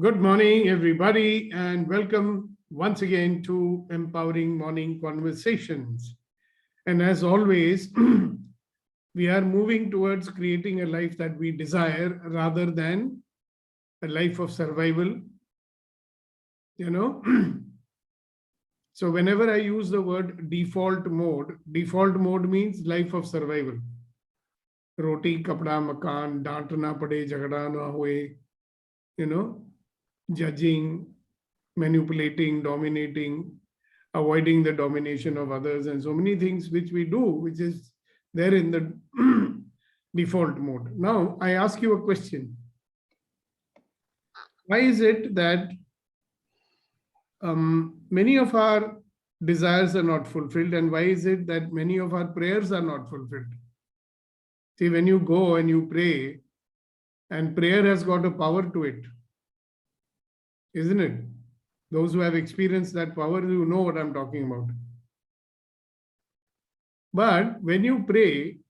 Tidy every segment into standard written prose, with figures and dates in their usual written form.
Good morning, everybody, and welcome once again to Empowering Morning Conversations. And as always, we are moving towards creating a life that we desire rather than a life of survival. So whenever I use the word default mode means life of survival. Roti, kapda, makan, daant na pade, jagda na hoye, judging, manipulating, dominating, avoiding the domination of others, and so many things which we do, which is there in the default mode. Now, I ask you a question. Why is it that many of our desires are not fulfilled, and why is it that many of our prayers are not fulfilled? See, when you go and you pray, and prayer has got a power to it, isn't it? Those who have experienced that power, you know what I'm talking about. But when you pray,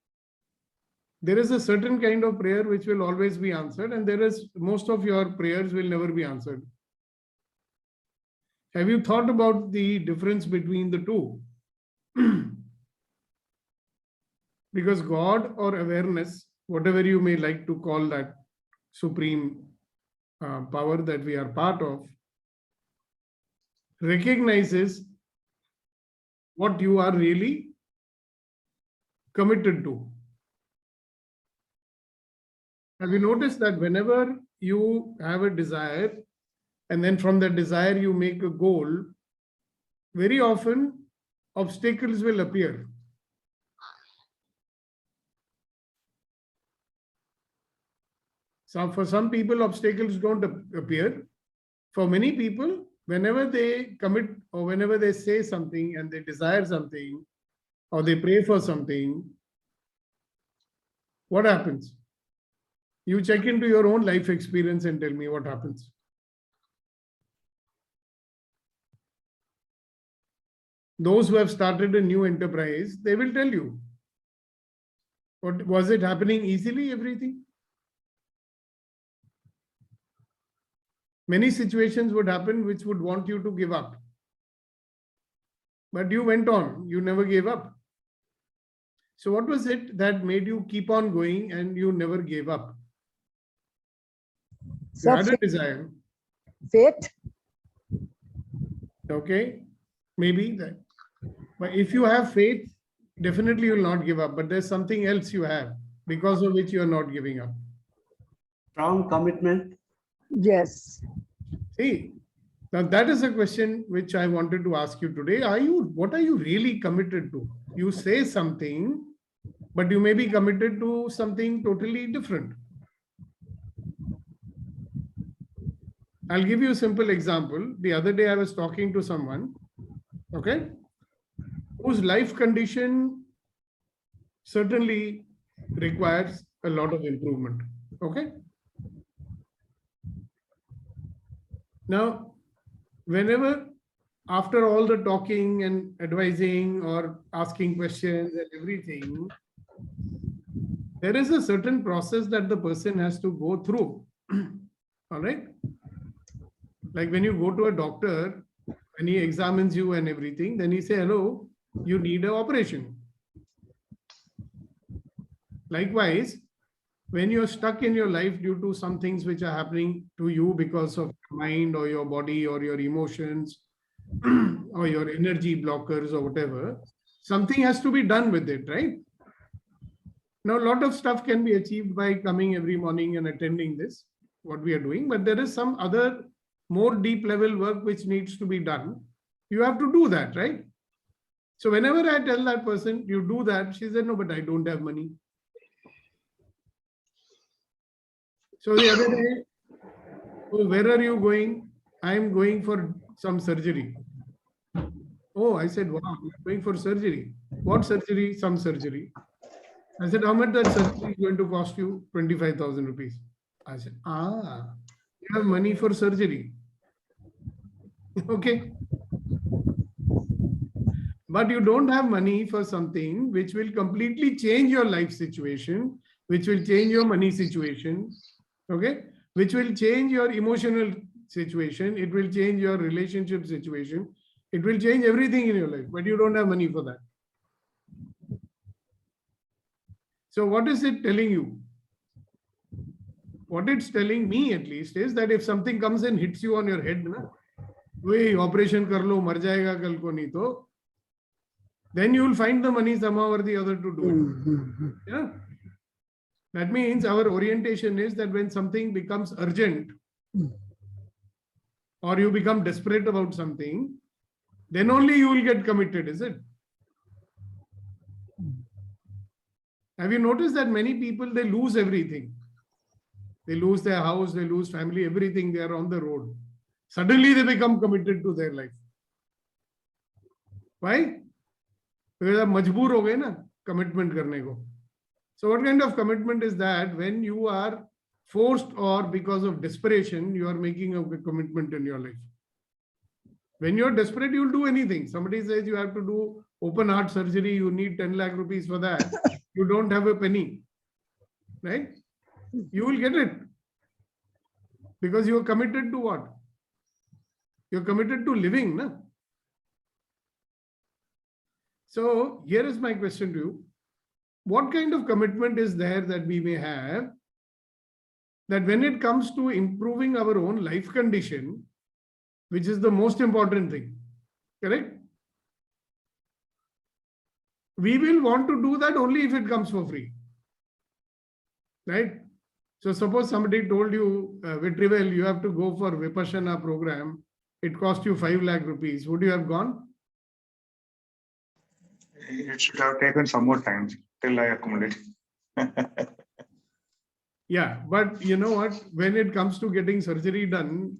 there is a certain kind of prayer which will always be answered, and there is most of your prayers will never be answered. Have you thought about the difference between the two? Because God or awareness, whatever you may like to call that supreme power that we are part of, recognizes what you are really committed to. Have you noticed that whenever you have a desire and then from that desire you make a goal, very often obstacles will appear. So for some people, obstacles don't appear. For many people, whenever they commit or whenever they say something and they desire something or they pray for something, what happens? You check into your own life experience and tell me what happens. Those who have started a new enterprise, they will tell you. What was it happening easily, everything? Many situations would happen which would want you to give up. But you went on, you never gave up. So what was it that made you keep on going and you never gave up? You had a desire. Faith. Okay, maybe that. But if you have faith, definitely you will not give up. But there's something else you have because of which you are not giving up. Strong commitment. Yes. See, now that is a question which I wanted to ask you today. What are you really committed to? You say something, but you may be committed to something totally different. I'll give you a simple example. The other day I was talking to someone, okay, whose life condition certainly requires a lot of improvement, okay? Now, whenever after all the talking and advising or asking questions and everything, there is a certain process that the person has to go through. All right. Like when you go to a doctor and he examines you and everything, then he say, hello, you need an operation. Likewise, when you're stuck in your life due to some things which are happening to you because of your mind or your body or your emotions or your energy blockers or whatever, something has to be done with it, right? Now, a lot of stuff can be achieved by coming every morning and attending this, what we are doing, but there is some other more deep level work which needs to be done. You have to do that, right? So whenever I tell that person, you do that, she said, no, but I don't have money. So the other day, oh, where are you going? I'm going for some surgery. Oh, I said, wow, you're going for surgery. What surgery? Some surgery. I said, how much that surgery is going to cost you? 25,000 rupees. I said, you have money for surgery. Okay. But you don't have money for something which will completely change your life situation, which will change your money situation, okay, which will change your emotional situation, it will change your relationship situation, it will change everything in your life, but you don't have money for that. So what is it telling you? What it's telling me at least is that if something comes and hits you on your head, na, वही operation कर लो, मर जाएगा कल को नहीं तो, then you will find the money somehow or the other to do it. Yeah. That means our orientation is that when something becomes urgent or you become desperate about something, then only you will get committed, is it? Have you noticed that many people, they lose everything? They lose their house, they lose family, everything, they are on the road. Suddenly they become committed to their life. Why? Because आप मजबूर हो गए ना commitment करने को. So what kind of commitment is that? When you are forced or because of desperation, you are making a commitment in your life. When you're desperate, you'll do anything. Somebody says you have to do open heart surgery, you need 10 lakh rupees for that. You don't have a penny, right? You will get it. Because you are committed to what? You're committed to living, no? So here is my question to you. What kind of commitment is there that we may have that when it comes to improving our own life condition, which is the most important thing, correct? We will want to do that only if it comes for free, right? So suppose somebody told you, Vitrivel, you have to go for Vipassana program. It cost you 5 lakh rupees. Would you have gone? It should have taken some more time till I accommodate. Yeah, but you know what? When it comes to getting surgery done,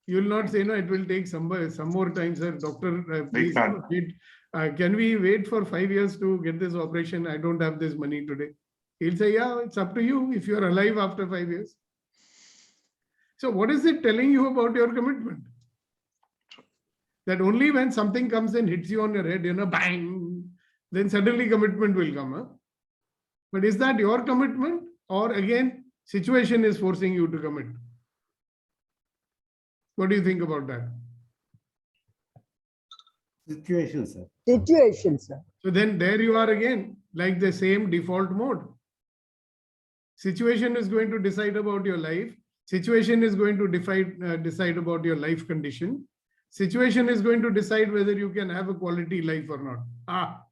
you will not say, no, it will take some more time, sir. Doctor, please, wait. Can we wait for 5 years to get this operation? I don't have this money today. He'll say, yeah, it's up to you if you're alive after 5 years. So what is it telling you about your commitment? That only when something comes and hits you on your head, you know, bang, then suddenly commitment will come. Huh? But is that your commitment? Or again, situation is forcing you to commit? What do you think about that? Situation, sir. Situation, sir. So then there you are again, like the same default mode. Situation is going to decide about your life. Situation is going to decide about your life condition. Situation is going to decide whether you can have a quality life or not.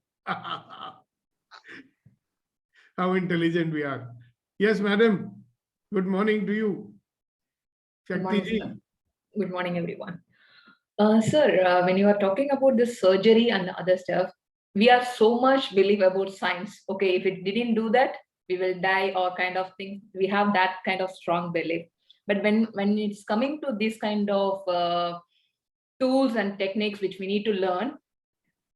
How intelligent we are. Yes, madam. Good morning to you. Good Shakti morning, ji. sir. Good morning, everyone. Sir, when you are talking about the surgery and the other stuff, we are so much believe about science. Okay, if it didn't do that, we will die or kind of thing. We have that kind of strong belief. But when it's coming to this kind of tools and techniques which we need to learn,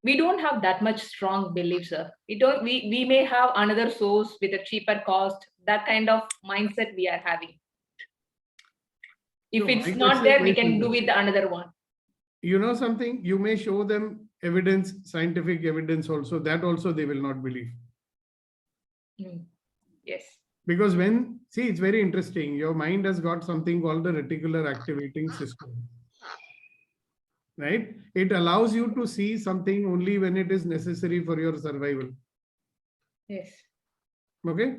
we don't have that much strong belief, sir. We may have another source with a cheaper cost, that kind of mindset we are having. If No, it's I not guess there, it we makes can do sense. with another one. You know something? You may show them evidence, scientific evidence also. That also they will not believe. Yes. Because when, see, it's very interesting. Your mind has got something called the reticular activating system. Right? It allows you to see something only when it is necessary for your survival. Yes. Okay?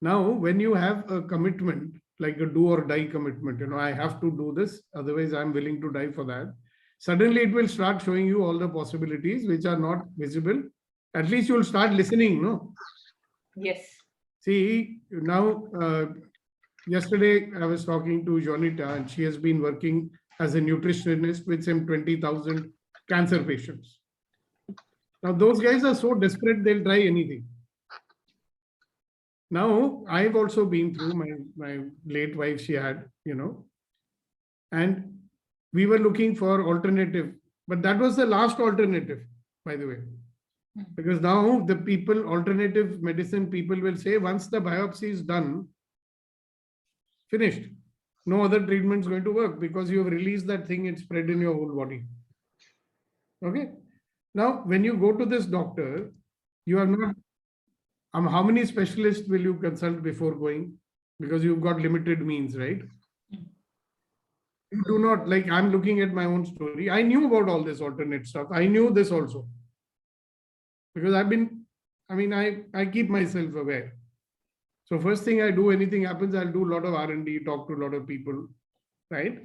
Now, when you have a commitment, like a do or die commitment, you know, I have to do this, otherwise I'm willing to die for that. Suddenly it will start showing you all the possibilities which are not visible. At least you'll start listening, no? Yes. See, now, yesterday I was talking to Jonita and she has been working as a nutritionist with some 20,000 cancer patients. Now, those guys are so desperate, they'll try anything. Now, I've also been through my late wife, she had, you know, and we were looking for alternative, but that was the last alternative, by the way. Because now the people, alternative medicine people will say, once the biopsy is done, finished. No other treatment is going to work because you have released that thing, it's spread in your whole body. Okay. Now, when you go to this doctor, you are not, how many specialists will you consult before going? Because you've got limited means, right? You do not, like, I'm looking at my own story. I knew about all this alternate stuff. I knew this also. Because I keep myself aware. So first thing I do, anything happens, I'll do a lot of R&D, talk to a lot of people, right?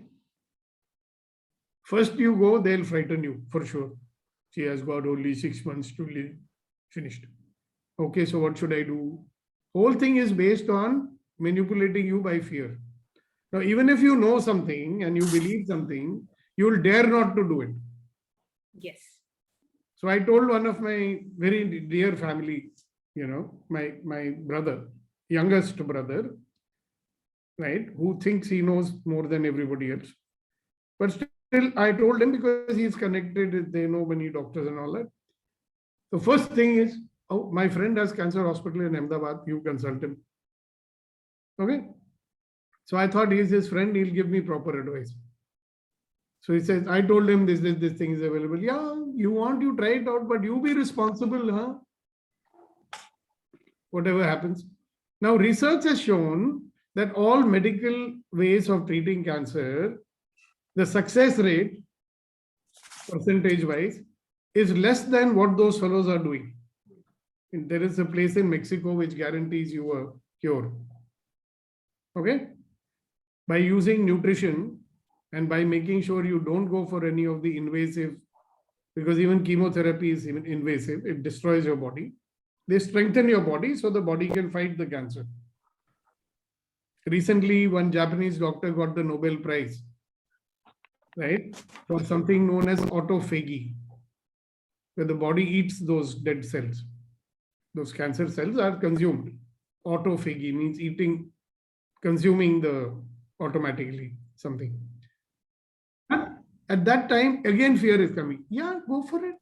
First you go, they'll frighten you for sure. She has got only 6 months to live, finished. Okay, so what should I do? Whole thing is based on manipulating you by fear. Now, even if you know something and you believe something, you'll dare not to do it. Yes. So I told one of my very dear family, my brother, youngest brother, right, who thinks he knows more than everybody else. But still, I told him because he's connected, they know many doctors and all that. The first thing is, oh, my friend has cancer hospital in Ahmedabad, you consult him. Okay. So I thought he's his friend, he'll give me proper advice. So he says, I told him this thing is available. Yeah, you try it out, but you be responsible, huh? Whatever happens. Now, research has shown that all medical ways of treating cancer, the success rate, percentage wise, is less than what those fellows are doing. And there is a place in Mexico which guarantees you a cure. Okay? By using nutrition and by making sure you don't go for any of the invasive, because even chemotherapy is even invasive, it destroys your body. They strengthen your body so the body can fight the cancer. Recently, one Japanese doctor got the Nobel Prize, right, for something known as autophagy, where the body eats those dead cells. Those cancer cells are consumed. Autophagy means eating, consuming the automatically something. At that time, again, fear is coming. Yeah, go for it.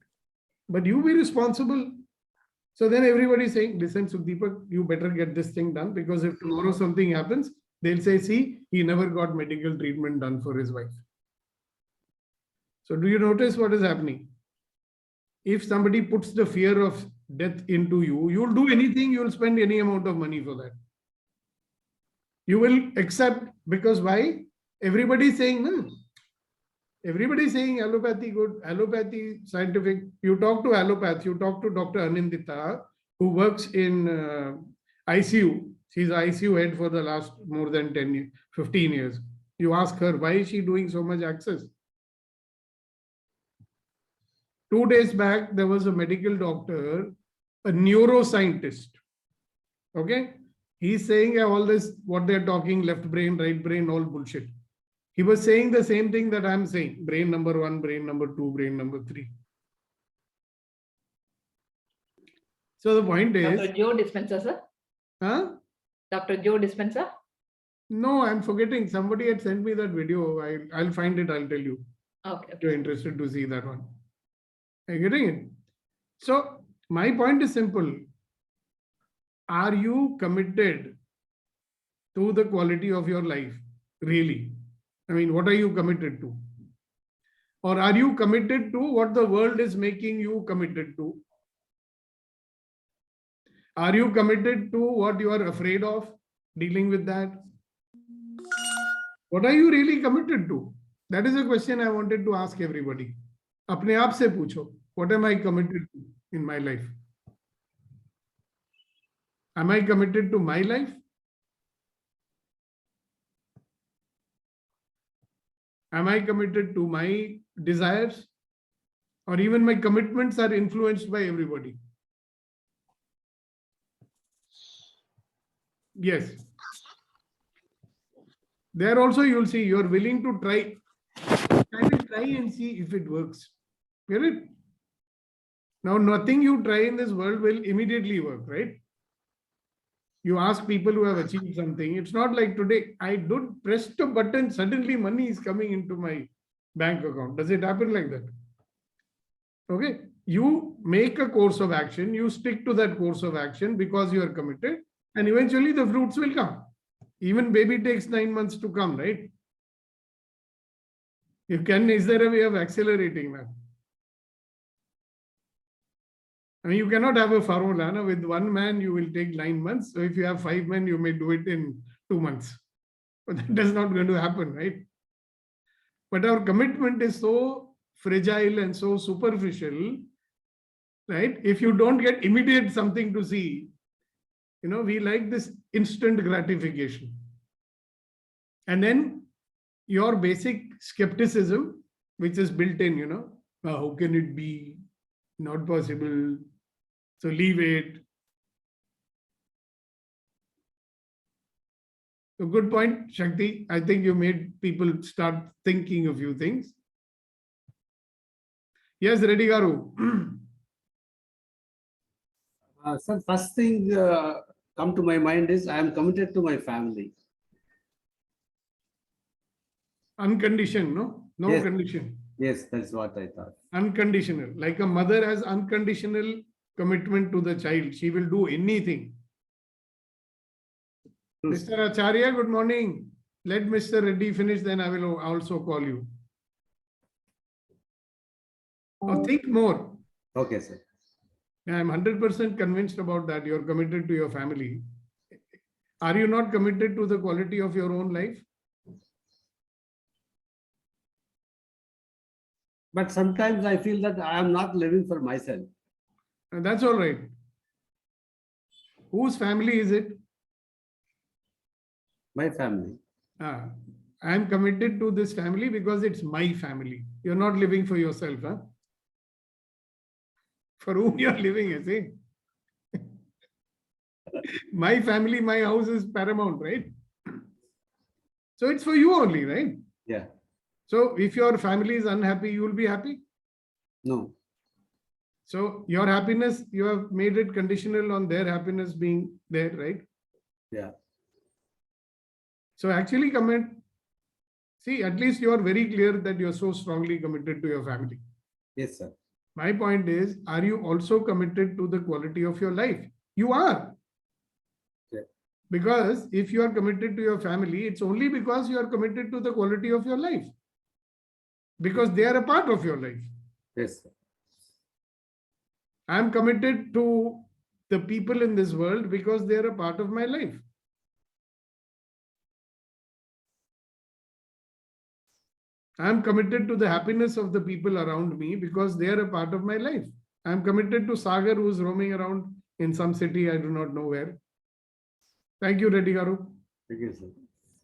But you be responsible. So then everybody is saying, listen, Sukhdeepak, you better get this thing done, because if tomorrow something happens, they'll say, see, he never got medical treatment done for his wife. So do you notice what is happening? If somebody puts the fear of death into you, you'll do anything, you'll spend any amount of money for that. You will accept, because why? Everybody is saying, everybody is saying allopathy good, allopathy scientific. You talk to allopath, you talk to Dr. Anindita, who works in ICU. She's ICU head for the last more than 15 years. You ask her, why is she doing so much access? 2 days back, there was a medical doctor, a neuroscientist. Okay? He's saying all this, what they're talking, left brain, right brain, all bullshit. He was saying the same thing that I'm saying. Brain number 1, brain number 2, brain number 3. So the point is... Dr. Joe Dispenza, sir? Huh? Dr. Joe Dispenza? No, I'm forgetting. Somebody had sent me that video. I'll find it. I'll tell you. Okay. If you're interested to see that one. Are you getting it? So my point is simple. Are you committed to the quality of your life? Really? I mean, what are you committed to? Or are you committed to what the world is making you committed to? Are you committed to what you are afraid of? Dealing with that? What are you really committed to? That is a question I wanted to ask everybody. अपने आप से पूछो. What am I committed to in my life? Am I committed to my life? Am I committed to my desires? Or even my commitments are influenced by everybody? Yes. There also you'll see you're willing to try. I will try and see if it works. Get it? Now, nothing you try in this world will immediately work, right? You ask people who have achieved something. It's not like today, I don't press the button, suddenly money is coming into my bank account. Does it happen like that? Okay. You make a course of action, you stick to that course of action because you are committed, and eventually the fruits will come. Even baby takes 9 months to come, right? Is there a way of accelerating that? I mean, you cannot have a formula. No? With one man, you will take 9 months. So if you have 5 men, you may do it in 2 months. But that is not going to happen, right? But our commitment is so fragile and so superficial, right? If you don't get immediate something to see, we like this instant gratification. And then your basic skepticism, which is built in, how can it be? Not possible. So leave it. A good point, Shakti. I think you made people start thinking a few things. Yes, Reddy Garu. Sir, first thing come to my mind is I am committed to my family. Unconditioned, no? No Yes. condition. Yes, that's what I thought. Unconditional. Like a mother has unconditional commitment to the child. She will do anything. True. Mr. Acharya, good morning. Let Mr. Reddy finish, then I will also call you. Or think more. Okay, sir. I'm 100% convinced about that. You're committed to your family. Are you not committed to the quality of your own life? But sometimes I feel that I am not living for myself. And that's all right. Whose family is it? My family. I am committed to this family because it's my family. You're not living for yourself, huh? For whom you're living, I say. My family, my house is paramount, right? So it's for you only, right? Yeah. So if your family is unhappy, you will be happy. No. So your happiness, you have made it conditional on their happiness being there, right? Yeah. So actually commit. See, at least you are very clear that you're so strongly committed to your family. Yes, sir. My point is, are you also committed to the quality of your life? You are. Yeah. Because if you are committed to your family, it's only because you are committed to the quality of your life. Because they are a part of your life. Yes, sir. I am committed to the people in this world because they are a part of my life. I am committed to the happiness of the people around me because they are a part of my life. I am committed to Sagar, who is roaming around in some city, I do not know where. Thank you, Reddy Garu. Thank you, sir.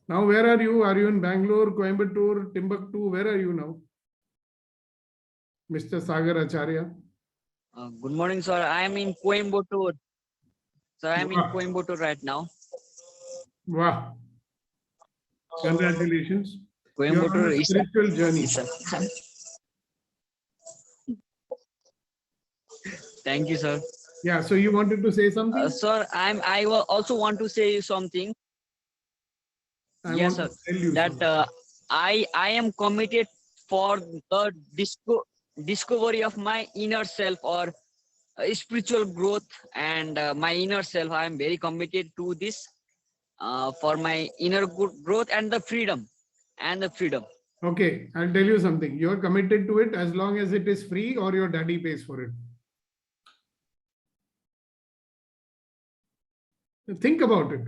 Now, where are you? Are you in Bangalore, Coimbatore, Timbuktu? Where are you now? Mr. Sagar Acharya. Good morning, sir. I am in Coimbatore. Sir, I am in Wow. Coimbatore right now. Wow. Congratulations. You are on Coimbatore a is spiritual journey. Yes, sir. Thank you, sir. Yeah, so you wanted to say something? Sir, also want to say something. I Yes, want sir. to tell you That something. I am committed for the discovery of my inner self or spiritual growth and my inner self. I am very committed to this for my inner growth and the freedom. Okay, I'll tell you something. You are committed to it as long as it is free or your daddy pays for it. Think about it.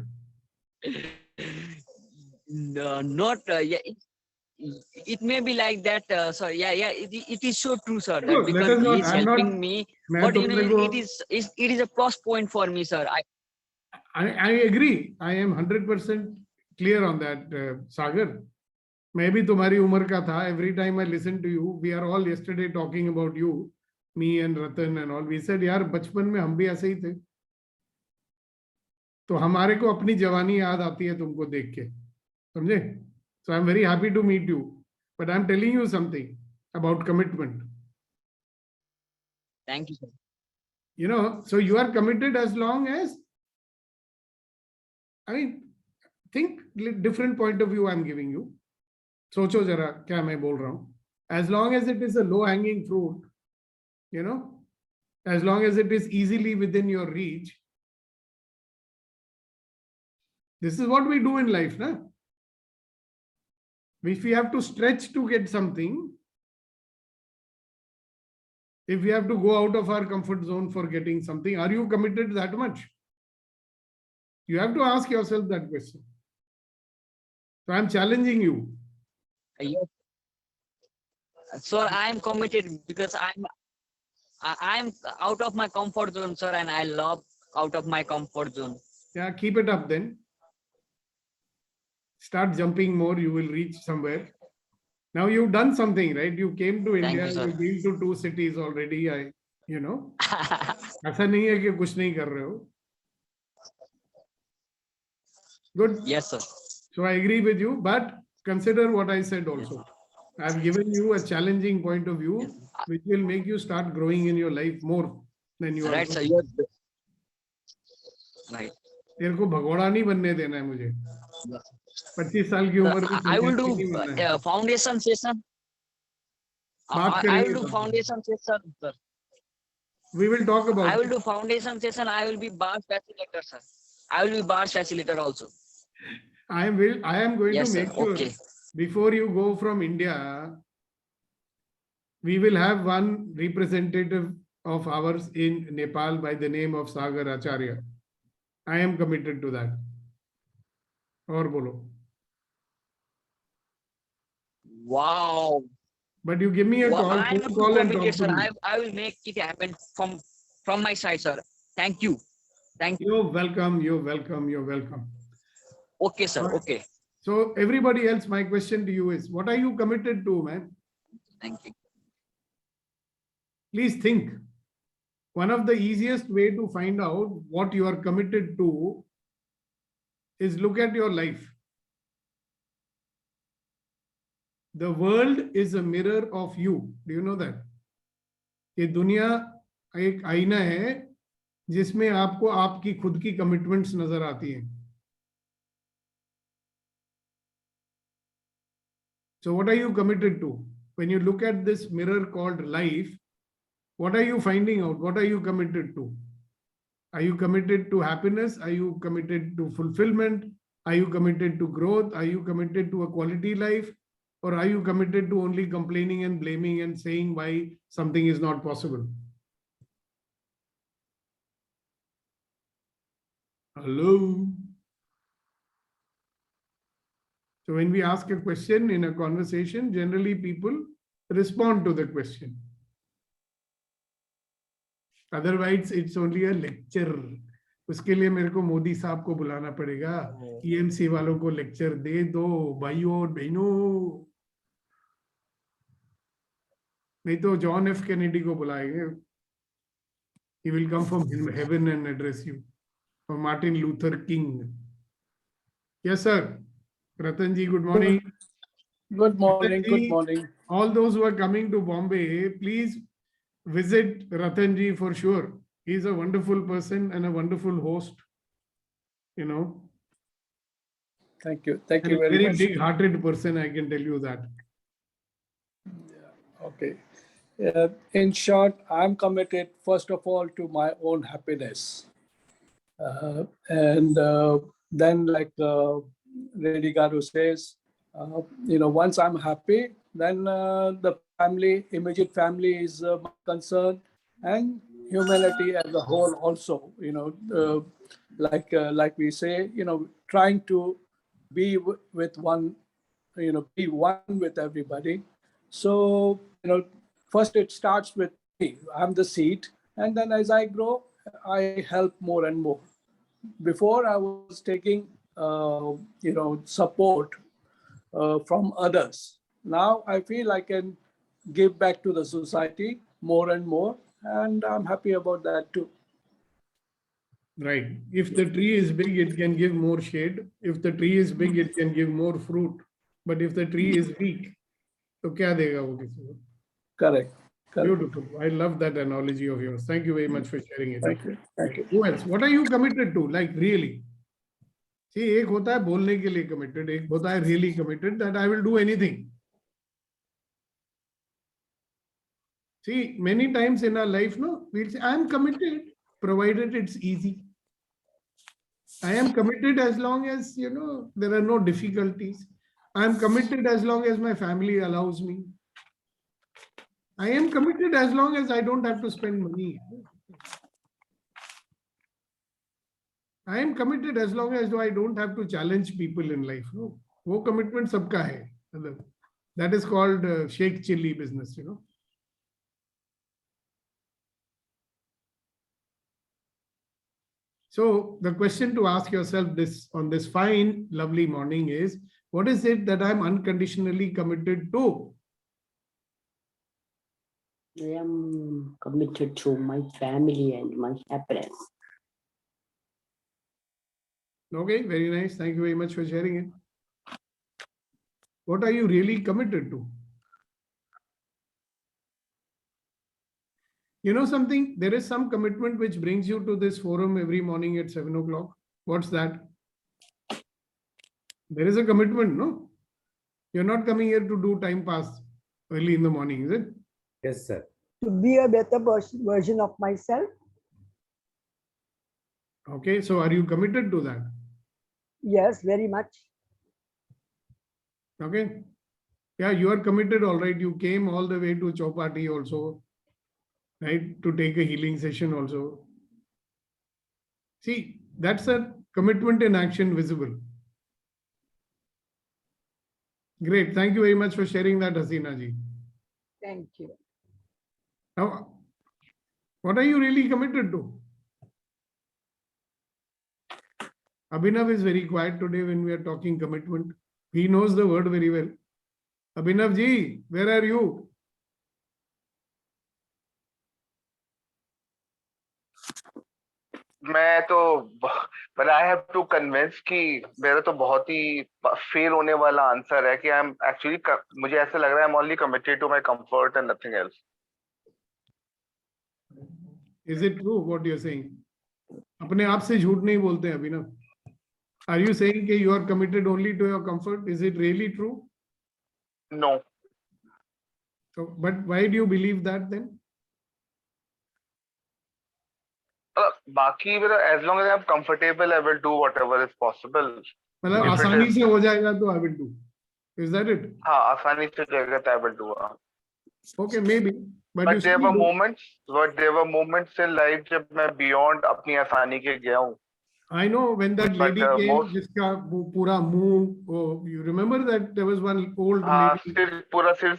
Not yeah, it may be like that, sir. It is so true, sir, No, that let because us he not. is I'm not. helping me, मैं but you know तुमने को- it is a plus point for me, sir. I agree. I am 100% clear on that, Sagar. मैं भी तुम्हारी उम्र का था. Every time I listen to you, we are all yesterday talking about you, me and Ratan and all. We said, यार बचपन में हम भी ऐसे ही थे. तो हमारे को अपनी जवानी याद आती है तुमको देख के, समझे? So I'm very happy to meet you, but I'm telling you something about commitment. Thank you, sir. You know, so you are committed as long as, I mean, think different point of view I'm giving you. सोचो जरा क्या मैं बोल रहा हूँ. As long as it is a low hanging fruit, you know, as long as it is easily within your reach, this is what we do in life, na? If we have to stretch to get something, if we have to go out of our comfort zone for getting something, are you committed that much? You have to ask yourself that question. So I'm challenging you. Yes, Sir, I am committed because I'm out of my comfort zone, sir, and I love out of my comfort zone. Yeah, keep it up then. Start jumping more, you will reach somewhere. Now you've done something, right? You came to Thank India, you, sir. you've been to 2 cities already. You know, ऐसा नहीं है कि कुछ नहीं कर रहे हो. Good. Yes, sir. So I agree with you, but consider what I said also. I've given you a challenging point of view, which will make you start growing in your life more than you are. Right, sir. doing. You're right. तेरे को भगोड़ा नहीं बनने देना है मुझे. 25 साल की Sir, उम्र में I will सन्यासी do नहीं बनना है. foundation session. बात I करेंगे will do तब. foundation session, sir. We will talk about I will it. do foundation session. I will be bar facilitator, sir. I will be bar facilitator also. I am going Yes, to sir. make sure Okay. before you go from India, we will have one representative of ours in Nepal by the name of Sagar Acharya. I am committed to that. और बोलो. Wow. But you give me a Wow, call, I am phone call and talk committed, to sir. me. I will make it happen from my side, sir. Thank you. Thank you. You're welcome. You're welcome. You're welcome. Okay, sir. Alright. Okay. So everybody else, my question to you is, what are you committed to, man? Thank you. Please think. One of the easiest way to find out what you are committed to is look at your life. The world is a mirror of you. Do you know that? ये दुनिया एक आईना है जिसमें आपको आपकी खुद की कमिटमेंट्स नजर आती हैं. So what are you committed to? When you look at this mirror called life, what are you finding out? What are you committed to? Are you committed to happiness? Are you committed to fulfillment? Are you committed to growth? Are you committed to a quality life? Or are you committed to only complaining and blaming and saying why something is not possible? Hello? So when we ask a question in a conversation, generally people respond to the question. Otherwise, it's only a lecture. उसके लिए मेरे को मोदी साहब को बुलाना पड़ेगा. EMC वालों को लेक्चर दे दो भाइयों और बहनों. नहीं तो जॉन एफ कैनेडी को बुलाएंगे. He will come from heaven and address you. Or Martin Luther King. Yes, sir. Ratan ji, good morning. Good morning. Ratan Good ji, morning. all those who are coming to Bombay, please visit Ratan ji for sure. He's a wonderful person and a wonderful host. You know, Thank you. Thank and you a very very much. big-hearted person, I can tell you that. Okay. In short, I'm committed, first of all, to my own happiness. And then, like Lady Garu says, once I'm happy, then the family, immediate family is my concern, and humanity as a whole also, like we say, trying to be with one, be one with everybody. So, first it starts with me. I'm the seed. And then as I grow, I help more and more. Before I was taking, support from others. Now I feel I can give back to the society more and more. And I'm happy about that too. Right. If the tree is big, it can give more shade. If the tree is big, it can give more fruit. But if the tree is weak, तो क्या देगा वो किसी को? Correct. Correct. Beautiful. I love that analogy of yours. Thank you very much for sharing it. Thank you. Thank you. Who else? What are you committed to? Like really? See, एक होता है बोलने के लिए committed, एक होता है really committed that I will do anything. See, many times in our life, no, we'll say, I am committed, provided it's easy. I am committed as long as, there are no difficulties. I am committed as long as my family allows me. I am committed as long as I don't have to spend money. I am committed as long as I don't have to challenge people in life. No, वो commitment सबका है. That is called Sheikh Chilli business, So the question to ask yourself this on this fine, lovely morning is, what is it that I'm unconditionally committed to? I am committed to my family and my happiness. Okay, very nice. Thank you very much for sharing it. What are you really committed to? You know something? There is some commitment which brings you to this forum every morning at 7 o'clock. What's that? There is a commitment, no? You're not coming here to do time pass early in the morning, is it? Yes, sir. To be a better version of myself. Okay, so are you committed to that? Yes, very much. Okay. Yeah, you are committed, all right. You came all the way to Chowpatty also, right? To take a healing session also. See, that's a commitment in action visible. Great. Thank you very much for sharing that, Hasina ji. Thank you. Now, what are you really committed to? Abhinav is very quiet today when we are talking commitment. He knows the word very well. Abhinav ji, where are you? मैं तो but I have to convince कि मेरा तो बहुत ही fail होने वाला answer है कि आई एम एक्चुअली मुझे ऐसा लग रहा है I am only committed to my comfort and nothing else. Is it true what you are saying? अपने आप से झूठ नहीं बोलते हैं अभिनव. Are you saying that you are committed only to your comfort? Is it really true? No. So, but why do you believe that then? बाकी मेरा as long as I'm comfortable I will do whatever is possible. मतलब If it आसानी is- से हो जाएगा तो I will do. Is that it? हाँ आसानी से जाएगा तो I will do. Okay, maybe. But you But there still were do. moments in life जब मैं beyond अपनी आसानी के गया हूँ. I know when that But, lady came, most- जिसका वो पूरा मुंह, oh, you remember that there was one old हाँ lady. सिर पूरा सिर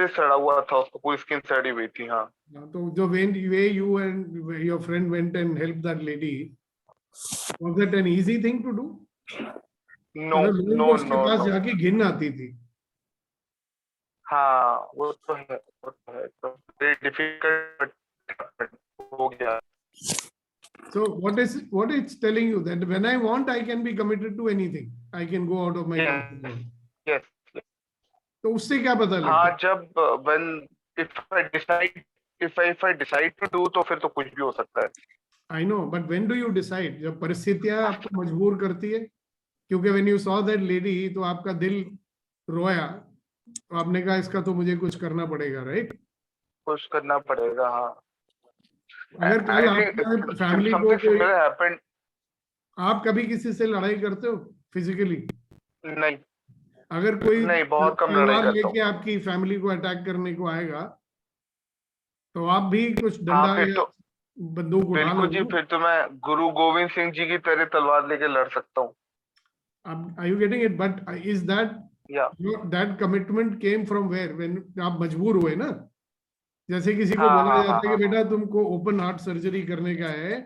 सड़ा हुआ था उसको पूरी स्किन सड़ी हुई थी. हाँ. तो जो way you and your friend went and helped that lady, was that an easy thing to do? No मतलब लोगों no को उसके no पास no. जाके घिन आती थी. हाँ वो तो है तो very difficult but हो गया. So what it's telling you that when I want, I can be committed to anything. I can go out of my Yes. comfort zone. Yes. तो उससे क्या पता लगता हाँ है? जब when if I decide to do तो फिर तो कुछ भी हो सकता है. I know, but when do you decide? जब परिस्थितियां आपको मजबूर करती है, क्योंकि when you saw that lady, तो आपका दिल रोया, तो आपने कहा इसका तो मुझे कुछ करना पड़ेगा, right? कुछ करना पड़ेगा. हाँ. अगर कल I think आपके फैमिली को something कोई, similar happened. आप कभी किसी से लड़ाई करते हो फिजिकली? नहीं अगर कोई नहीं बहुत कम लड़ाई तलवार करता लेके हूँ. आपकी फैमिली को अटैक करने को आएगा, तो आप भी कुछ हाँ डंडा फिर या तो बंदूक उठा बिल्कुल जी लोगे. फिर तो मैं गुरु गोविंद सिंह जी की तरह तलवार लेके लड़ सकता हूँ. Are you getting it? But is that या that commitment came from where? When आप मजबूर हुए ना, जैसे किसी को हाँ, बोला हाँ, जाता है कि हाँ, बेटा तुमको ओपन हार्ट सर्जरी करने का है,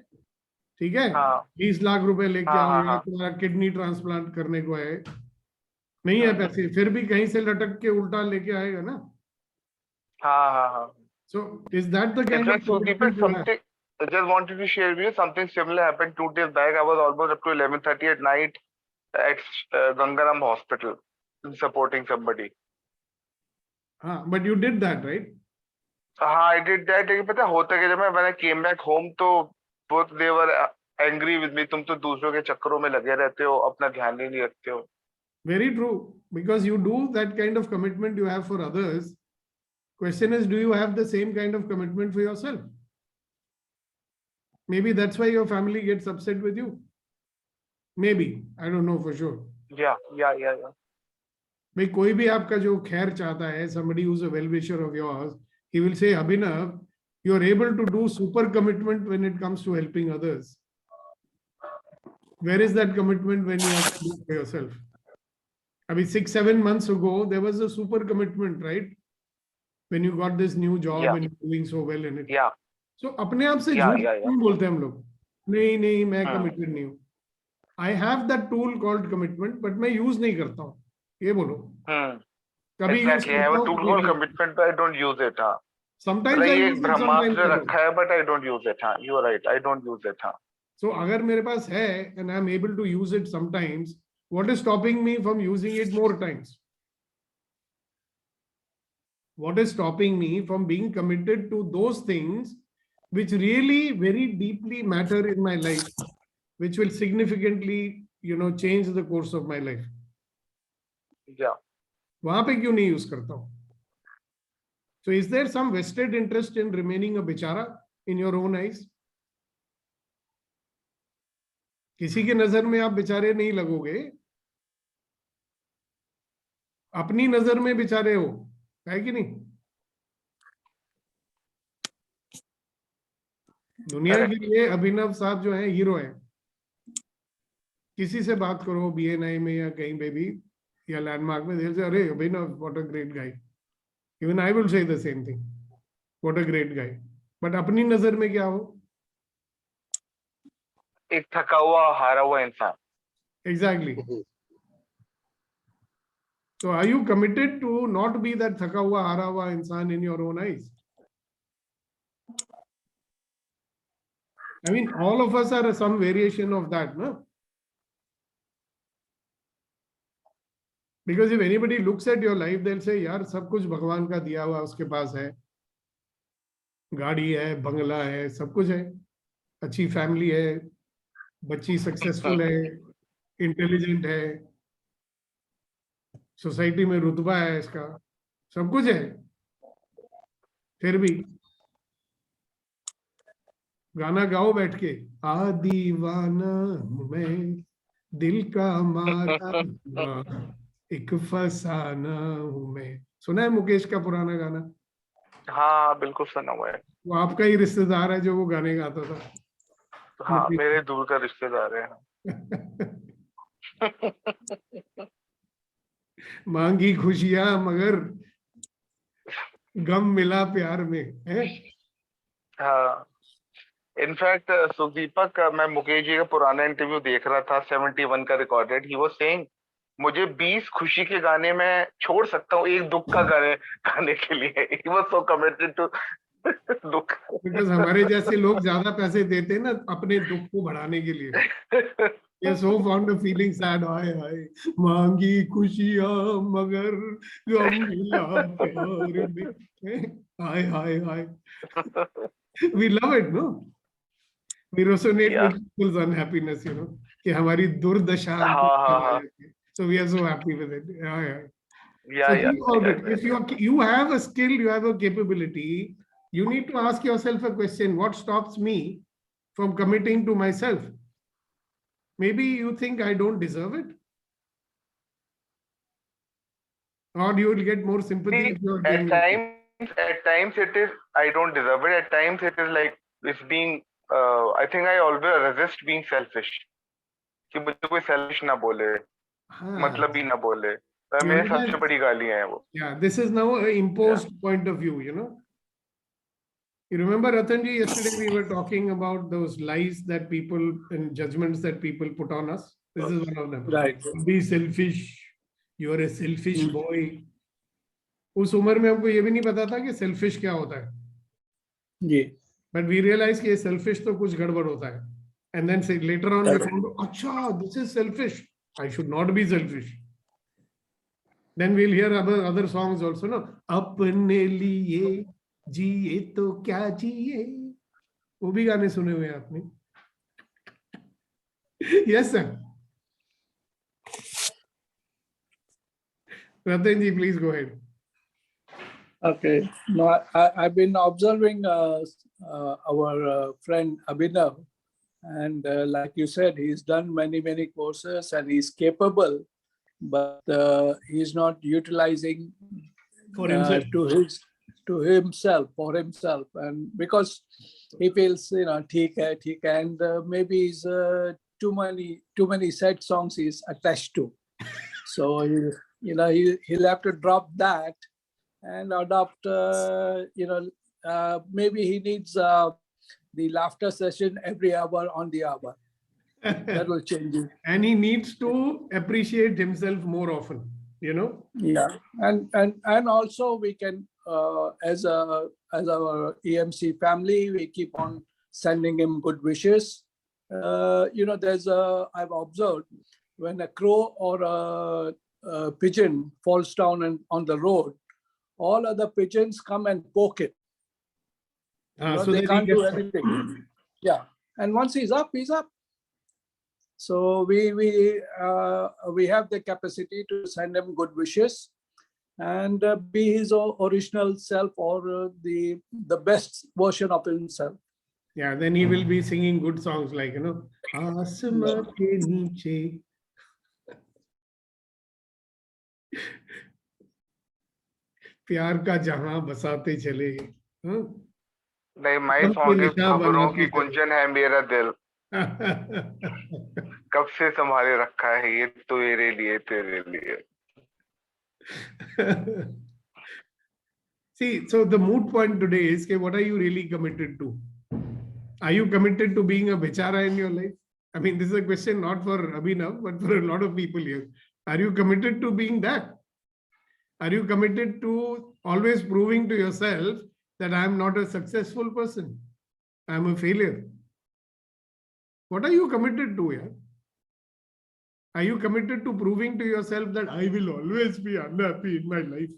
ठीक है, हाँ 20 लाख रुपए लेके हाँ, आओ, हाँ, या हाँ. तुम्हारा किडनी ट्रांसप्लांट करने को है, नहीं है पैसे, फिर भी कहीं से लटक के उल्टा लेके आएगा ना. हाँ हाँ हाँ. So is that the In kind of fact, Sukhdeepak, commitment you have? something I just wanted to share with you. Something similar happened 2 days back. I was almost up to 11:30 at night at Gangaram Hospital supporting somebody. But you did that, right? हाँ, I did that. लेकिन पता है होता क्या, जब मैं when I came back home तो both they were angry with me. तुम तो दूसरों के चक्करों में लगे रहते हो, अपना ध्यान ही नहीं रखते हो. Very true. Because you do that kind of commitment you have for others. Question is, do you have the same kind of commitment for yourself? Maybe that's why your family gets upset with you. Maybe. I don't know for sure. Yeah. भाई कोई भी आपका जो खैर चाहता है, somebody who's a well-wisher of yours, he will say, Abhinav, you are able to do super commitment when it comes to helping others. Where is that commitment when you have to do for yourself? Abhi 6-7 months ago, there was a super commitment, right? When you got this new job Yeah. and you're doing so well in it. Yeah. So अपने आप से Yeah, झूठ yeah, क्यों बोलते हैं हम लोग? नहीं मैं हाँ. committed नहीं हूँ. I have that tool called commitment, but मैं use नहीं करता हूँ. ये बोलो. कभी use Exactly. I have करता a हूँ, tool कभी called नहीं. commitment, but I don't use it. हाँ. Sometimes मतलब I ये use एक it, sometimes ब्रह्मास्त्र I रखा don't. है, but I don't use it. हाँ. You are right. I don't use it. हाँ. So अगर मेरे पास है and I'm able to use it sometimes, what is stopping me from using it more times? What is stopping me from being committed to those things which really very deeply matter in my life, which will significantly, change the course of my life? Yeah. वहां पे क्यों नहीं use करता हूं? So is there some vested interest in remaining a बिचारा in your own eyes? किसी के नजर में आप बेचारे नहीं लगोगे, अपनी नजर में बेचारे हो, है कि नहीं? दुनिया के लिए अभिनव साहब जो है हीरो है. किसी से बात करो BNI में या कहीं पे भी या लैंडमार्क में, दिल से अरे Abhinav, what a great guy. Even I will say the same thing, what a great guy. But अपनी नजर में क्या हो? एक थका हुआ हारा हुआ इंसान. Exactly. So are you committed to not be that thaka hua hara hua insan in your own eyes? I mean, all of us are some variation of that, no? Because if anybody looks at your life, they'll say, यार सब कुछ भगवान का दिया हुआ उसके पास है, गाड़ी है, बंगला है, सब कुछ है, अच्छी फैमिली है, बच्ची सक्सेसफुल है, इंटेलिजेंट है, सोसाइटी में रुतबा है इसका, सब कुछ है, फिर भी गाना गाओ बैठ के, आ दीवाना हूं मैं, दिल का मारा हुआ, एक फसाना हूं मैं. सुना है मुकेश का पुराना गाना? हाँ, बिल्कुल सुना हुआ है. वो आपका ही रिश्तेदार है जो वो गाने गाता था. हाँ, मेरे दूर का रिश्तेदार है. मांगी खुशियां मगर गम मिला प्यार में, है? हाँ. इनफैक्ट सुखदीपक, मैं मुकेश जी का पुराना इंटरव्यू देख रहा था, 71 का रिकॉर्डेड. ही वाज सेइंग मुझे 20 खुशी के गाने में छोड़ सकता हूँ एक दुख का गाने के लिए. He was so committed to दुख. बिकॉज हमारे जैसे लोग ज्यादा पैसे देते हैं ना अपने दुख को बढ़ाने के लिए. ये सो फाउंड ऑफ फीलिंग सैड, हाय हाय मांगी खुशियां मगर गम मिला प्यार में, हाय हाय हाय. We love it, no? We resonate with people's unhappiness, कि हमारी दुर्दशा. So we are so happy with it. So think about it. If you have a skill, you have a capability, you need to ask yourself a question: what stops me from committing to myself? Maybe you think I don't deserve it, or you will get more sympathy if you are doing it. At times it is I don't deserve it. At times it is like it's being. I think I always resist being selfish. कि मुझे कोई selfish ना बोले, मतलब ही ना बोले. मेरे सबसे बड़ी गालियां हैं वो. Yeah, this is now an imposed point of view, You remember, Ratanji, yesterday we were talking about those lies that people and judgments that people put on us. This is one of them. Right. Be selfish. You are a selfish boy. उस उम्र में हमको ये भी नहीं पता था कि selfish क्या होता है. जी. But we realized कि selfish तो कुछ गड़बड़ होता है. And then say, later on we found, अच्छा, this is selfish. I should not be selfish. Then we'll hear other songs also, no? अपने लिए जिए तो क्या जिए, वो भी गाने सुने हुए हैं आपने? Yes, sir. Ratanji, please go ahead. Okay. No, I've been observing our friend Abhinav, and like you said, he's done many courses and he's capable, but he's not utilizing For himself. to himself, for himself, and because he feels, theek hai, and maybe he's too many sad songs he's attached to. So he'll have to drop that and adopt. Maybe he needs the laughter session every hour on the hour. That will change it. And he needs to appreciate himself more often, Yeah, and also we can, as our EMC family, we keep on sending him good wishes. I've observed when a crow or a pigeon falls down on the road, all other pigeons come and poke it. so They that he can't do gets- anything. Yeah, and once he's up, he's up. So we have the capacity to send him good wishes and be his original self, or the best version of himself. Yeah, then he will be singing good songs like, Aasman ke neeche. प्यार का जहां बसाते चले. हाँ? नहीं, my हम song पे is निशान खबरों बनाते की चले. गुंजन है मेरा दिल, कब से संभाले रखा है ये तेरे लिए तेरे लिए. See, so the moot point today is, what are you really committed to? Are you committed to being a bechara in your life? I mean, this is a question not for Abhinav, but for a lot of people here. Are you committed to being that? Are you committed to always proving to yourself that I am not a successful person? I am a failure. What are you committed to here? Are you committed to proving to yourself that I will always be unhappy in my life?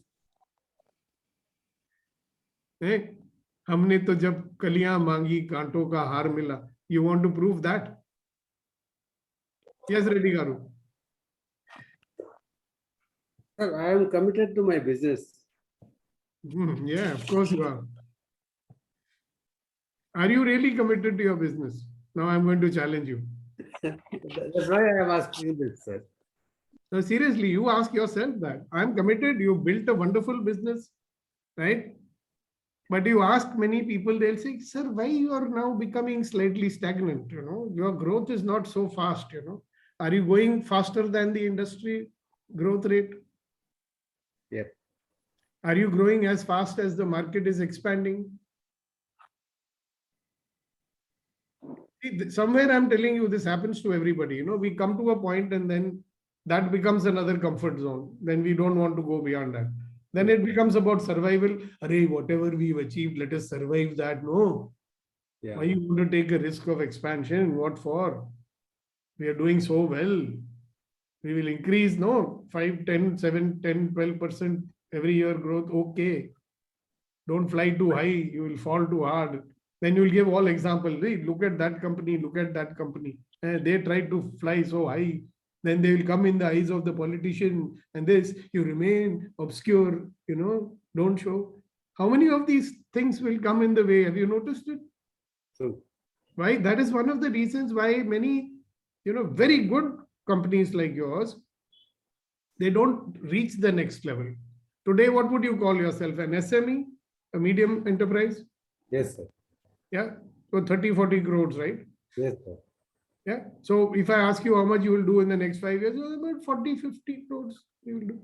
हमने तो जब कलियां मांगी कांटों का हार मिला. You want to prove that? Yes, Reddy Garu. Sir, I am committed to my business. Yeah, of course you are. Are you really committed to your business? Now I'm going to challenge you. That's why I am asking this, sir. So seriously, you ask yourself that. I'm committed. You built a wonderful business, right? But you ask many people, they'll say, sir, why you are now becoming slightly stagnant? Your growth is not so fast. Are you going faster than the industry growth rate? Yep. Are you growing as fast as the market is expanding? See, somewhere I'm telling you, this happens to everybody. We come to a point and then that becomes another comfort zone. Then we don't want to go beyond that. Then it becomes about survival. Array, whatever we've achieved, let us survive that. No. Yeah. Why you want to take a risk of expansion? What for? We are doing so well. We will increase, 5, 10, 7, 10, 12% every year growth. Okay. Don't fly too high. You will fall too hard. Then you will give all examples. Hey, look at that company. Look at that company. They tried to fly so high. Then they will come in the eyes of the politician, and this, you remain obscure, don't show. How many of these things will come in the way? Have you noticed it? True. Why? That is one of the reasons why many, very good companies like yours, they don't reach the next level. Today, what would you call yourself? An SME? A medium enterprise? Yes, sir. Yeah. So 30, 40 crores, right? Yes, sir. Yeah. So if I ask you how much you will do in the next 5 years, about 40, 50 crores you will do.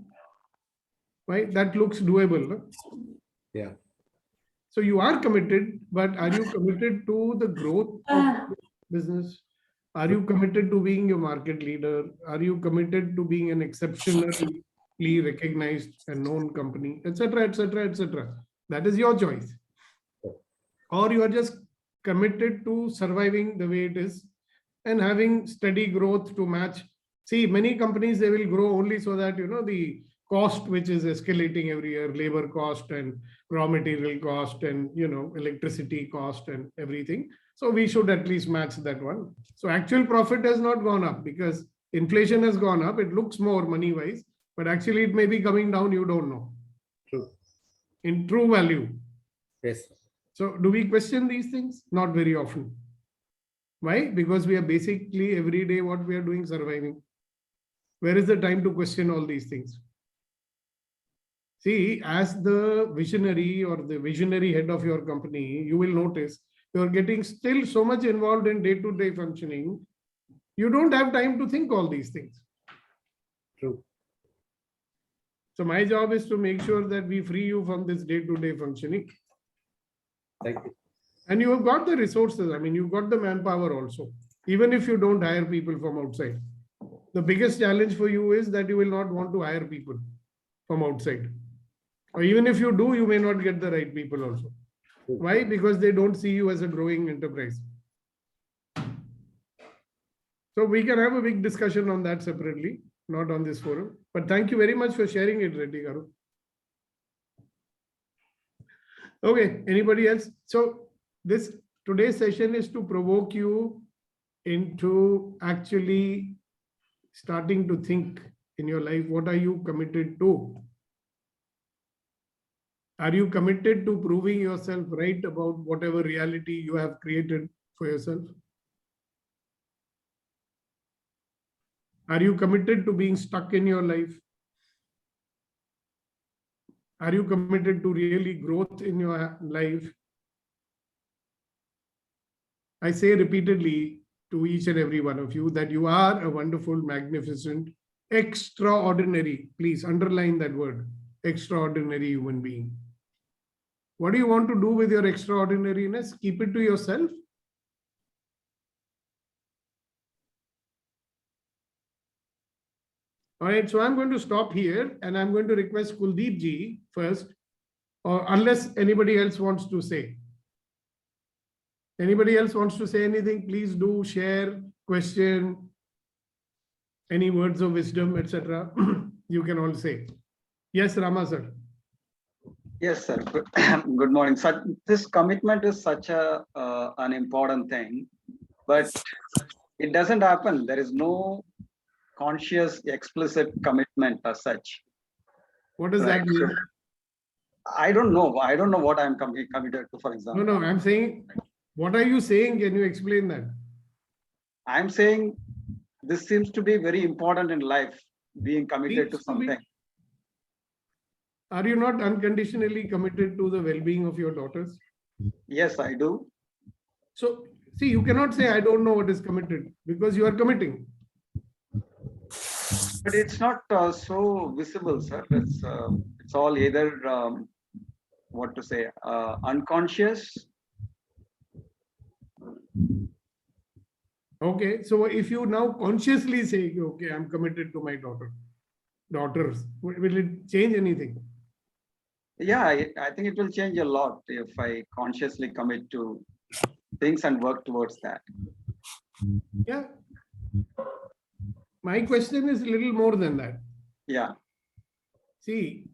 Right? That looks doable. No? Yeah. So you are committed, but are you committed to the growth of business? Are you committed to being a market leader? Are you committed to being an exceptionally recognized and known company, etc., etc., etc.? That is your choice. Or you are just committed to surviving the way it is and having steady growth to match. See, many companies, they will grow only so that, the cost which is escalating every year, labor cost and raw material cost and, electricity cost and everything. So we should at least match that one. So actual profit has not gone up because inflation has gone up. It looks more money-wise, but actually it may be coming down. You don't know. True. In true value. Yes, sir. So do we question these things? Not very often. Why? Because we are basically every day what we are doing, surviving. Where is the time to question all these things? See, as the visionary or the visionary head of your company, you will notice you are getting still so much involved in day-to-day functioning. You don't have time to think all these things. True. So my job is to make sure that we free you from this day-to-day functioning. Thank you. And you have got the resources. I mean, you've got the manpower also, even if you don't hire people from outside. The biggest challenge for you is that you will not want to hire people from outside. Or even if you do, you may not get the right people also. Why? Because they don't see you as a growing enterprise. So we can have a big discussion on that separately, not on this forum. But thank you very much for sharing it, Reddy Garu. Okay, anybody else? So this today's session is to provoke you into actually starting to think in your life, what are you committed to? Are you committed to proving yourself right about whatever reality you have created for yourself? Are you committed to being stuck in your life? Are you committed to really growth in your life? I say repeatedly to each and every one of you that you are a wonderful, magnificent, extraordinary, please underline that word, extraordinary human being. What do you want to do with your extraordinariness? Keep it to yourself. All right, so I'm going to stop here and I'm going to request Kuldeep ji first, or unless anybody else wants to say. Anybody else wants to say anything, please do share, question, any words of wisdom, etc. You can all say. Yes, Rama sir. Yes, sir. Good morning. This commitment is such an important thing, but it doesn't happen. There is no conscious, explicit commitment as such. What does that mean? I don't know. I don't know what I'm committed to, for example. No, I'm saying, what are you saying? Can you explain that? I'm saying this seems to be very important in life, being committed to something. Are you not unconditionally committed to the well-being of your daughters? Yes, I do. So, see, you cannot say, I don't know what is committed, because you are committing. But it's not so visible, sir. It's all either, what to say, unconscious. Okay, so if you now consciously say, okay, I'm committed to my daughters, will it change anything? Yeah, I think it will change a lot if I consciously commit to things and work towards that. Yeah. My question is a little more than that. Yeah. See,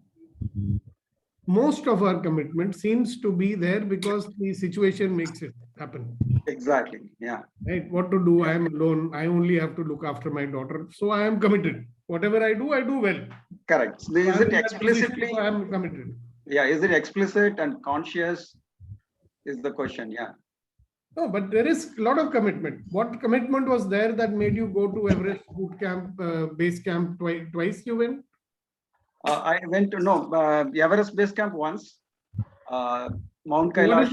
most of our commitment seems to be there because the situation makes it happen. Exactly. Yeah. Right? What to do? I am alone. I only have to look after my daughter. So I am committed. Whatever I do well. Correct. So is it explicitly? I am committed. Yeah. Is it explicit and conscious? Is the question. Yeah. No, but there is a lot of commitment. What commitment was there that made you go to Everest boot camp, base camp twice you went? I went to Everest base camp once. Mount Kailash.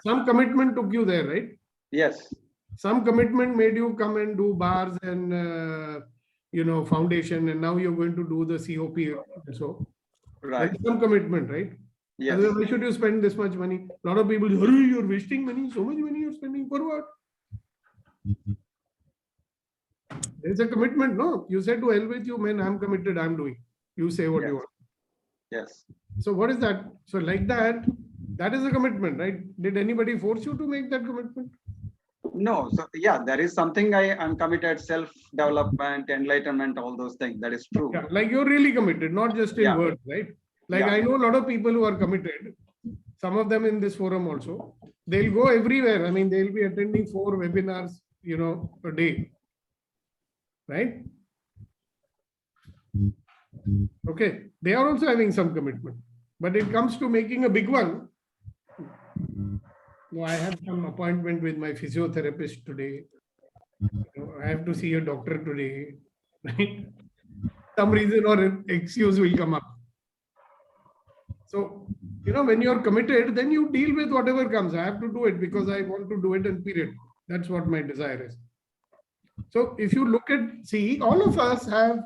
Some commitment took you there, right? Yes. Some commitment made you come and do bars and foundation, and now you're going to do the COP. So, right. There's some commitment, right? Yes. Why should you spend this much money? A lot of people, you're wasting money. So much money you're spending for what? There's a commitment, no? You said to hell with you, man, I'm committed, I'm doing. You say what you want. Yes. So what is that? So like that is a commitment, right? Did anybody force you to make that commitment? No. So yeah, there is something I'm committed, self-development, enlightenment, all those things. That is true. Yeah, like you're really committed, not just in words, right? Like I know a lot of people who are committed, some of them in this forum also, they'll go everywhere. I mean, they'll be attending 4 webinars, a day, right? Okay, they are also having some commitment, but it comes to making a big one. No, I have some appointment with my physiotherapist today. I have to see a doctor today, right? Some reason or excuse will come up. So, when you're committed, then you deal with whatever comes. I have to do it because I want to do it, and period. That's what my desire is. So if you look at, all of us have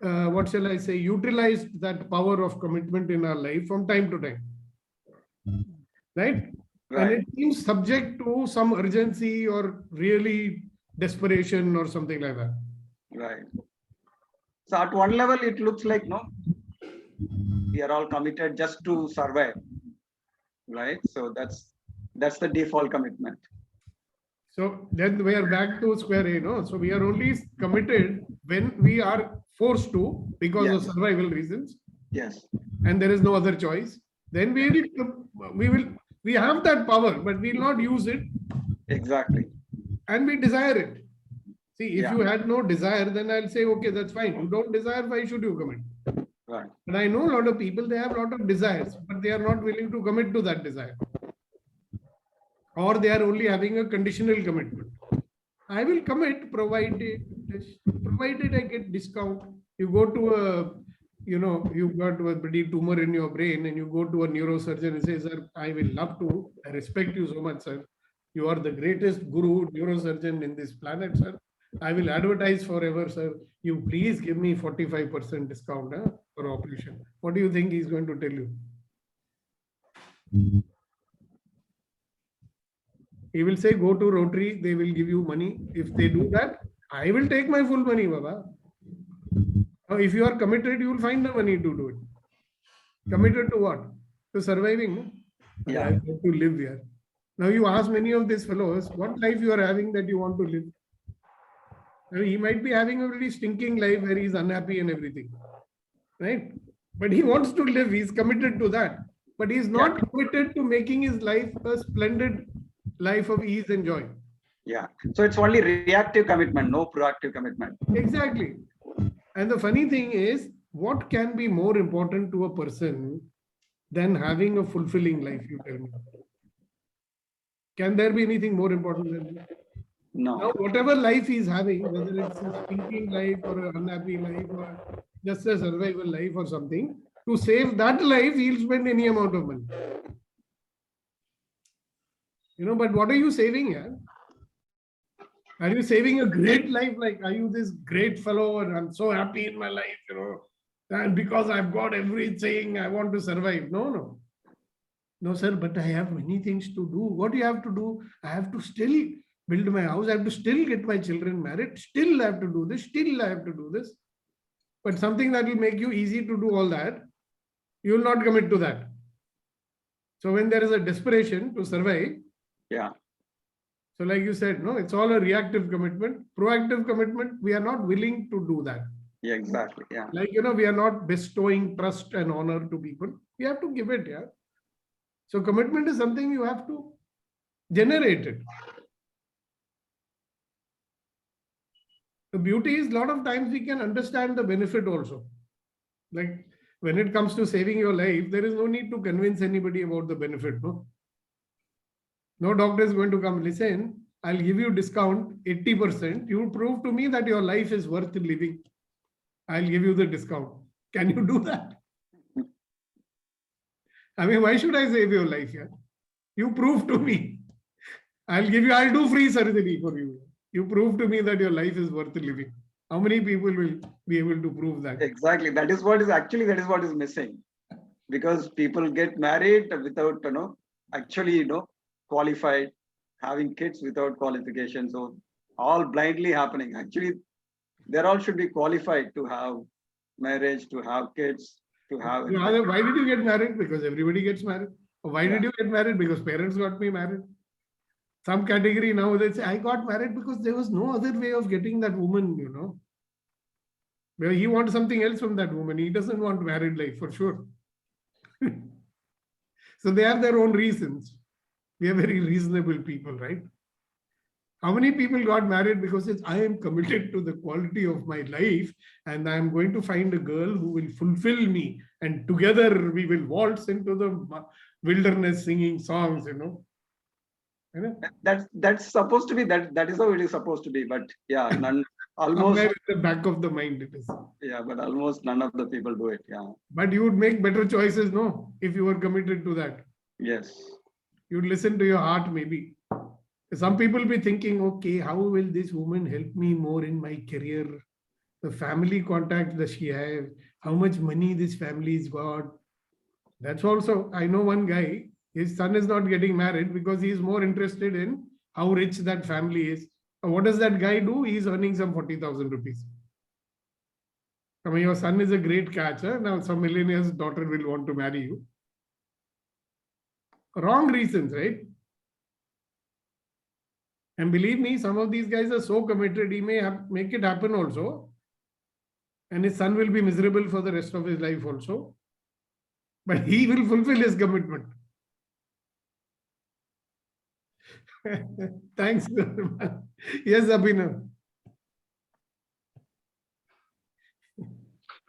what shall I say, utilized that power of commitment in our life from time to time. Right? And Right. it seems subject to some urgency or really desperation or something like that. Right. So at one level, it looks like, no, we are all committed just to survive. Right. So that's the default commitment. So then we are back to square A, no? So we are only committed when we are forced to because of Yes. survival reasons, Yes. and there is no other choice. Then we have that power, but we will not use it, Exactly. and we desire it. See, if Yeah. you had no desire, then I'll say, okay, that's fine. You don't desire, why should you commit? Right. But I know a lot of people, they have a lot of desires, but they are not willing to commit to that desire. Or they are only having a conditional commitment. I will commit provided I get discount. You go to a, you've got a pretty tumor in your brain and you go to a neurosurgeon and say, sir, I will love to, I respect you so much, sir. You are the greatest guru neurosurgeon in this planet, sir. I will advertise forever, sir. You please give me 45% discount for operation. What do you think he's going to tell you? He will say, go to Rotary, they will give you money. If they do that, I will take my full money, Baba. Now, if you are committed, you will find the money to do it. Committed to what? To surviving. No? Yeah. I want to live here. Now you ask many of these fellows, what life you are having that you want to live? Now, he might be having a really stinking life where he's unhappy and everything. Right? But he wants to live. He's committed to that. But he's not committed to making his life a splendid life of ease and joy. Yeah. So it's only reactive commitment, no proactive commitment. Exactly. And the funny thing is, what can be more important to a person than having a fulfilling life, you tell me? Can there be anything more important than that? No. Now, whatever life he's having, whether it's a stinking life or an unhappy life or just a survival life or something, to save that life, he'll spend any amount of money. But what are you saving here? Are you saving a great life? Like, are you this great fellow and I'm so happy in my life, and because I've got everything, I want to survive? No. No, sir, but I have many things to do. What do you have to do? I have to still build my house. I have to still get my children married. Still I have to do this. Still I have to do this. But something that will make you easy to do all that, you will not commit to that. So when there is a desperation to survive, yeah. So like you said, no, it's all a reactive commitment. Proactive commitment, we are not willing to do that. Yeah, exactly. Yeah. Like, we are not bestowing trust and honor to people. We have to give it, yeah. So commitment is something you have to generate it. The beauty is a lot of times we can understand the benefit also. Like when it comes to saving your life, there is no need to convince anybody about the benefit, no? No doctor is going to come, listen, I'll give you discount 80%. You prove to me that your life is worth living. I'll give you the discount. Can you do that? I mean, why should I save your life here? You prove to me. I'll do free surgery for you. You prove to me that your life is worth living. How many people will be able to prove that? Exactly. That is what is missing. Because people get married without, actually, qualified, having kids without qualification. So all blindly happening. Actually, they all should be qualified to have marriage, to have kids, to have. Why did you get married? Because everybody gets married. Or why did you get married? Because parents got me married. Some category now they say, I got married because there was no other way of getting that woman, Where he wants something else from that woman. He doesn't want married life for sure. So they have their own reasons. We are very reasonable people, right? How many people got married because I am committed to the quality of my life and I am going to find a girl who will fulfill me and together we will waltz into the wilderness singing songs, That's supposed to be that is how it is supposed to be, but yeah, none almost somewhere in the back of the mind it is. Yeah, but almost none of the people do it. Yeah. But you would make better choices, no, if you were committed to that. Yes. You'd listen to your heart, maybe. Some people be thinking, okay, how will this woman help me more in my career? the family contact does she have, how much money this family's got. That's also, I know one guy, his son is not getting married because he is more interested in how rich that family is. What does that guy do? He is earning some 40,000 rupees. I mean, your son is a great catcher. Now some millionaire's daughter will want to marry you. Wrong reasons, right? And believe me, some of these guys are so committed, he may make it happen also. And his son will be miserable for the rest of his life also. But he will fulfill his commitment. Thanks. Yes, Abhinav.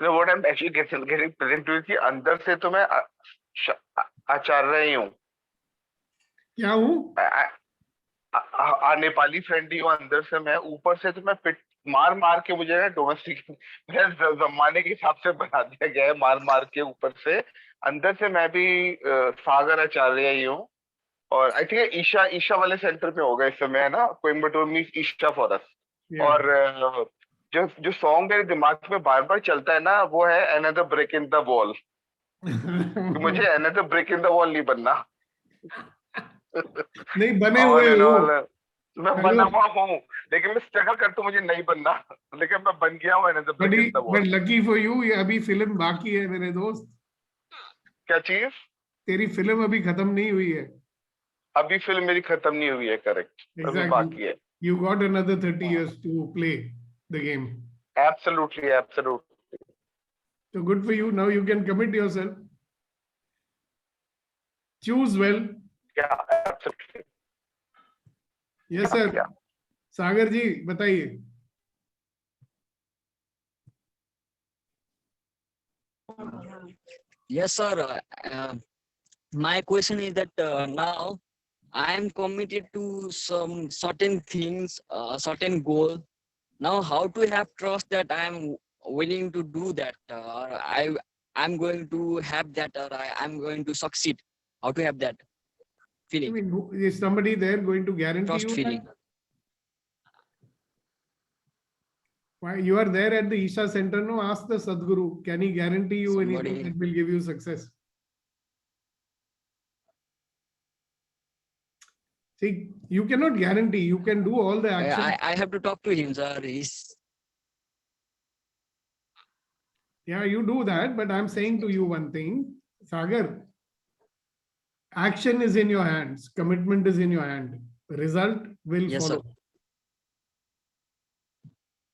No, what I'm actually getting present to is कि अंदर से तो मैं आचार्य ही हूँ. क्या हूँ? Nepali friend ही हूँ अंदर से मैं, ऊपर से तो मैं पिट मार के मुझे ना डोमेस्टिक जमाने के हिसाब से बना दिया गया है, मार के ऊपर से. अंदर से मैं भी सागर आचार्य ही हूँ. और आई थिंक ईशा वाले सेंटर पे होगा इस समय, है ना, कोयम्बटूर में ईशा फॉरेस्ट. और जो सॉन्ग मेरे दिमाग में बार बार चलता है ना, वो है another brick in the wall. मुझे another brick in the wall नहीं बनना. नहीं बने हुए हो. मैं बना हुआ हूँ, लेकिन मैं स्ट्रगल करता हूँ, मुझे नहीं बनना, लेकिन मैं बन गया हूँ another brick in the wall. But lucky for you, ये अभी फिल्म बाकी है मेरे दोस्त. क्या चीज? तेरी फिल्म अभी खत्म नहीं हुई है. अभी फिल्म मेरी खत्म नहीं हुई है. करेक्ट. अभी बाकी है. You got another 30 years to play the game. Absolutely. So good for you. Now you can commit yourself. Choose well. Yeah, absolutely. Yes, sir. Yeah. सागर जी बताइए. Yes, sir. My question is that now I am committed to some certain things, certain goal. Now, how to have trust that I am willing to do that, or I'm going to have that, or I'm going to succeed. How to have that I feeling? mean, is somebody there going to guarantee Trust you feeling. that? Why you are there at the Isha Center? No, ask the Sadguru. Can he guarantee you anything that will give you success? See, you cannot guarantee. You can do all the actions. I have to talk to him, sir. Yeah, you do that, but I'm saying to you one thing, Sagar. Action is in your hands. Commitment is in your hand. Result will follow. Sir.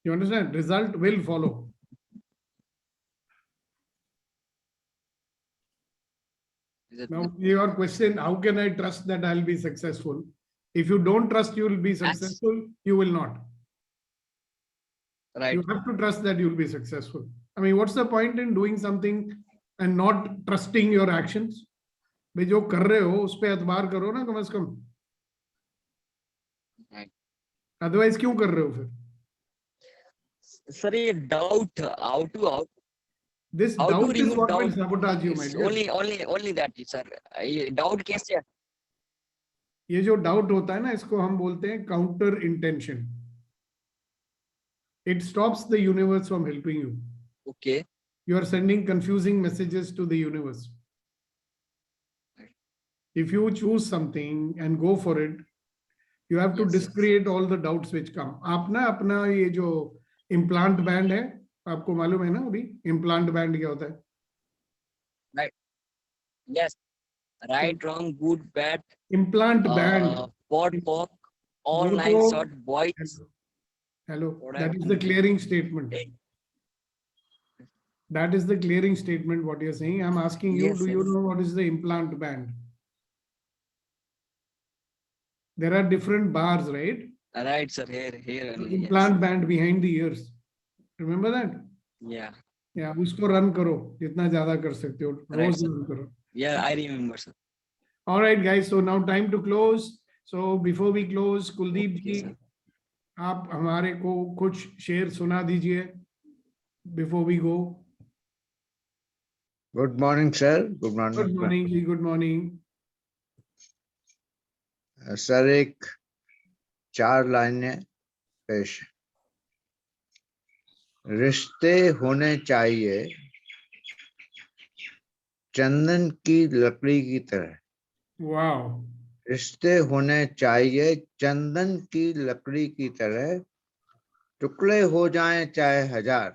You understand? Result will follow. Now, your question, how can I trust that I'll be successful? If you don't trust you will be successful, you will not. Right. You have to trust that you'll be successful. I mean, what's the point in doing something and not trusting your actions? भाई जो कर रहे हो उस पे एतबार करो ना कम से कम. Otherwise क्यों कर रहे हो फिर? Sir, ये doubt, how to This doubt is what will sabotage you, my dear. Only that, sir. ये doubt कैसे? ये जो doubt होता है ना, इसको हम बोलते हैं counter intention. It stops the universe from helping you. Okay. You are sending confusing messages to the universe. If you choose something and go for it, you have to discreate all the doubts which come. आप ना अपना ये जो implant band है, आपको मालूम है ना अभी implant band क्या होता है? Right. Yes. Right, wrong, good, bad. Implant band. POC, all night short boys. Hello. That is the clearing statement. That is the clearing statement. What you're saying. I'm asking you. Do you know what is the implant band? There are different bars, right? Right, sir. Here. Implant band behind the ears. Remember that? Yeah. Yeah. उसको run करो जितना ज़्यादा कर सकते हो. रोज run करो. Yeah, I remember, sir. All right, guys. So now time to close. So before we close, Kuldeep ji, आप हमारे को कुछ शेर सुना दीजिए before we go. Good morning, sir. Good morning. Good morning, ji. Good morning. Sir एक 4 लाइनें पेश. रिश्ते होने चाहिए चंदन की लकड़ी की तरह। Wow. रिश्ते होने चाहिए चंदन की लकड़ी की तरह, टुकड़े हो जाएं चाहे हजार,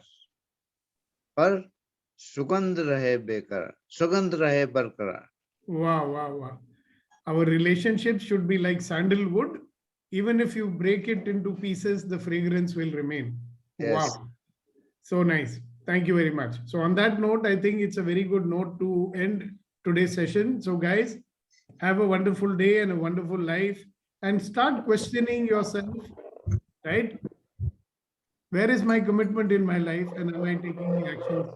पर सुगंध रहे बरकरार। Wow, wow, wow. Our relationship should be like sandalwood. Even if you break it into pieces, the fragrance will remain. Yes. Wow. So nice. Thank you very much. So, on that note, I think it's a very good note to end today's session. So, guys, have a wonderful day and a wonderful life and start questioning yourself, right? Where is my commitment in my life and am I taking the actions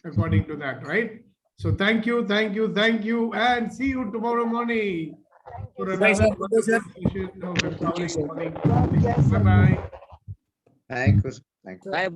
according to that, right? So, thank you, and see you tomorrow morning for Goodbye, another sir. Goodbye, sir. wonderful session of Thank you, empowering sir. morning. God bless Bye bye. everyone. Thank you. Thank you. Bye bye.